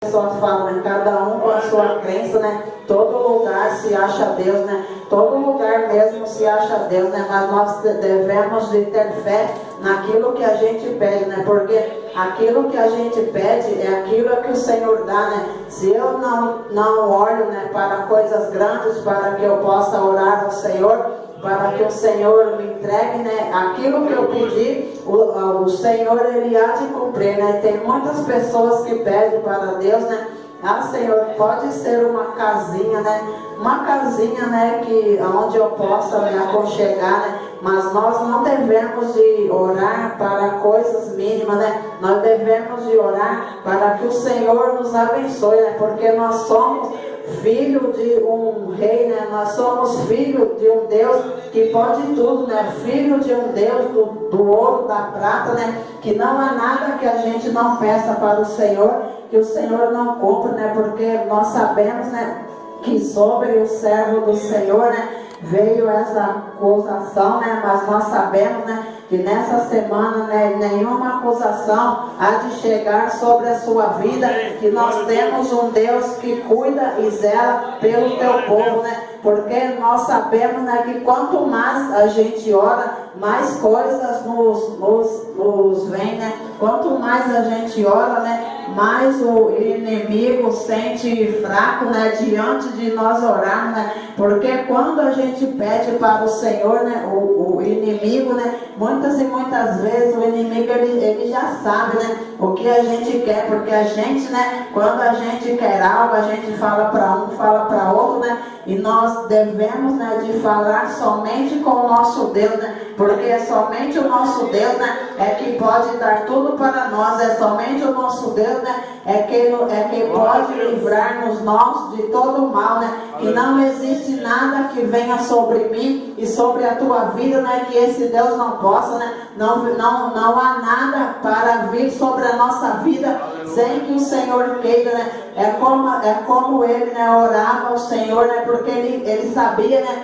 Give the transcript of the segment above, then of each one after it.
pessoas falam, né? Cada um com a sua crença, né? Todo lugar se acha Deus, né? Todo lugar mesmo se acha Deus, né? Mas nós devemos de ter fé naquilo que a gente pede, né? Porque aquilo que a gente pede é aquilo que o Senhor dá, né? Se eu não olho, né, para coisas grandes, para que eu possa orar ao Senhor, para que o Senhor me entregue, né, aquilo que eu pedi, o Senhor, Ele há de cumprir, né? Tem muitas pessoas que pedem para Deus, né? Ah, Senhor, pode ser uma casinha, né? Uma casinha, né, onde eu possa me aconchegar, né? Mas nós não devemos de orar para coisas mínimas, né? Nós devemos de orar para que o Senhor nos abençoe, né? Porque nós somos filho de um rei, né? Nós somos filho de um Deus que pode tudo, né? Filho de um Deus do ouro, da prata, né? Que não há nada que a gente não peça para o Senhor, que o Senhor não cumpra, né? Porque nós sabemos, né, que sobre o servo do Senhor, né, veio essa acusação, né? Mas nós sabemos, né, que nessa semana, né, nenhuma acusação há de chegar sobre a sua vida, que nós temos um Deus que cuida e zela pelo teu povo, né? Porque nós sabemos, né, que quanto mais a gente ora, mais coisas nos vem, né? Quanto mais a gente ora, né, mais o inimigo sente fraco, né, diante de nós orarmos, né? Porque quando a gente pede para o Senhor, né, o inimigo, né, muitas e muitas vezes o inimigo ele já sabe, né, o que a gente quer, porque a gente, né, quando a gente quer algo, a gente fala para um, fala para outro, né? E nós devemos, né, de falar somente com o nosso Deus, né? Porque somente o nosso Deus, né, é que pode dar tudo para nós. É somente o nosso Deus, né, é que pode livrar-nos nós de todo o mal, né? Que não existe nada que venha sobre mim e sobre a tua vida, né, que esse Deus não possa, né? Não há nada para vir sobre a nossa vida sem que o Senhor queira, né? É como ele, né, orava ao Senhor, né? Porque ele sabia, né,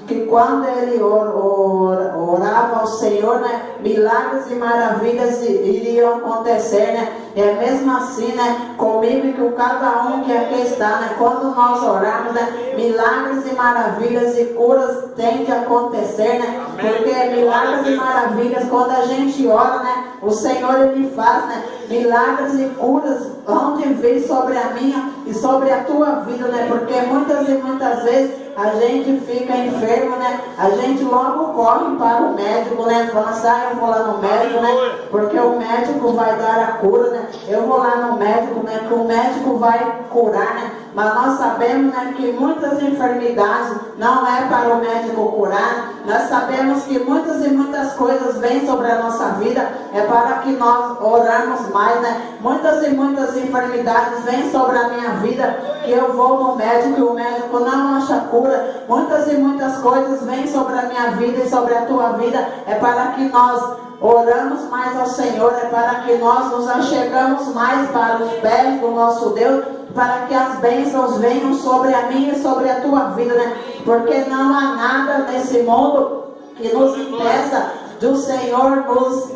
que quando ele orava ao Senhor, né, milagres e maravilhas iriam acontecer, né? É mesmo assim, né, comigo e com cada um que aqui está, né? Quando nós orarmos, né, milagres e maravilhas e curas têm de acontecer, né? Porque milagres e maravilhas, quando a gente ora, né, o Senhor ele faz, né? Milagres e curas vão de vir sobre a minha e sobre a tua vida, né? Porque muitas e muitas vezes a gente fica enfermo, né? A gente logo corre para o médico, né? Fala assim, eu vou lá no médico, né? Porque o médico vai dar a cura, né? Eu vou lá no médico, né? Que o médico vai curar, né? Mas nós sabemos, né, que muitas enfermidades não é para o médico curar. Nós sabemos que muitas e muitas coisas vêm sobre a nossa vida, é para que nós oramos mais, né? Muitas e muitas enfermidades vêm sobre a minha vida, que eu vou no médico e o médico não acha cura. Muitas e muitas coisas vêm sobre a minha vida e sobre a tua vida, é para que nós oramos mais ao Senhor, é para que nós nos achegamos mais para os pés do nosso Deus, para que as bênçãos venham sobre a minha e sobre a tua vida, né? Porque não há nada nesse mundo que nos impeça do Senhor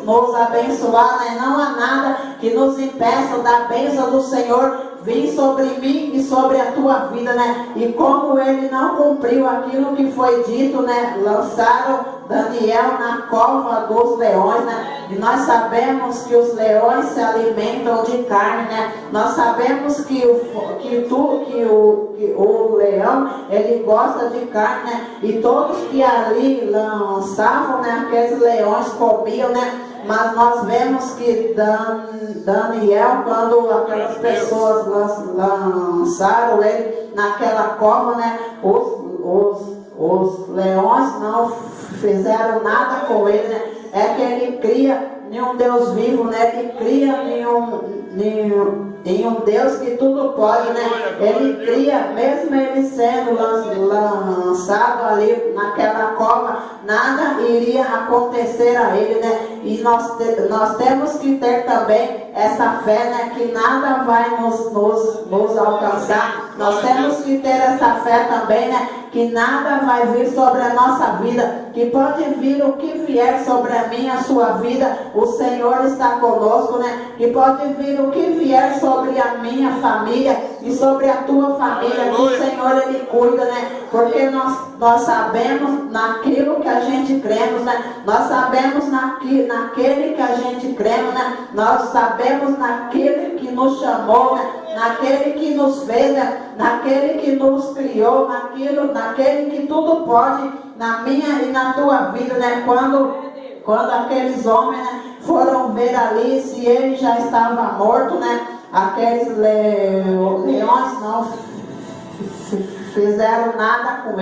nos abençoar, né? Não há nada que nos impeça da bênção do Senhor vir sobre mim e sobre a tua vida, né? E como ele não cumpriu aquilo que foi dito, né? Lançaram Daniel na cova dos leões, né? E nós sabemos que os leões se alimentam de carne, né? Nós sabemos que o leão, ele gosta de carne, né? E todos que ali lançavam, né, aqueles leões comiam, né? Mas nós vemos que Daniel, quando aquelas pessoas lançaram ele naquela cova, né, os leões não fizeram nada com ele, né? É que ele cria em um Deus vivo, né? Ele cria em um Deus que tudo pode, né? Ele cria, mesmo ele sendo lançado ali naquela cova, nada iria acontecer a ele, né? E nós temos que ter também essa fé, né? Que nada vai nos alcançar. Nós temos que ter essa fé também, né? Que nada vai vir sobre a nossa vida, que pode vir o que vier sobre a minha, a sua vida, o Senhor está conosco, né? Que pode vir o que vier sobre sobre a minha família e sobre a tua família, que o Senhor Ele cuida, né? Porque nós sabemos naquilo que a gente cremos, né? Nós sabemos naquele que a gente cremos, né? Nós sabemos naquele que nos chamou, né? Naquele que nos fez, né? Naquele que nos criou, naquele que tudo pode na minha e na tua vida, né? Quando aqueles homens, né, foram ver ali se ele já estava morto, né? Aqueles leões não fizeram nada com ele.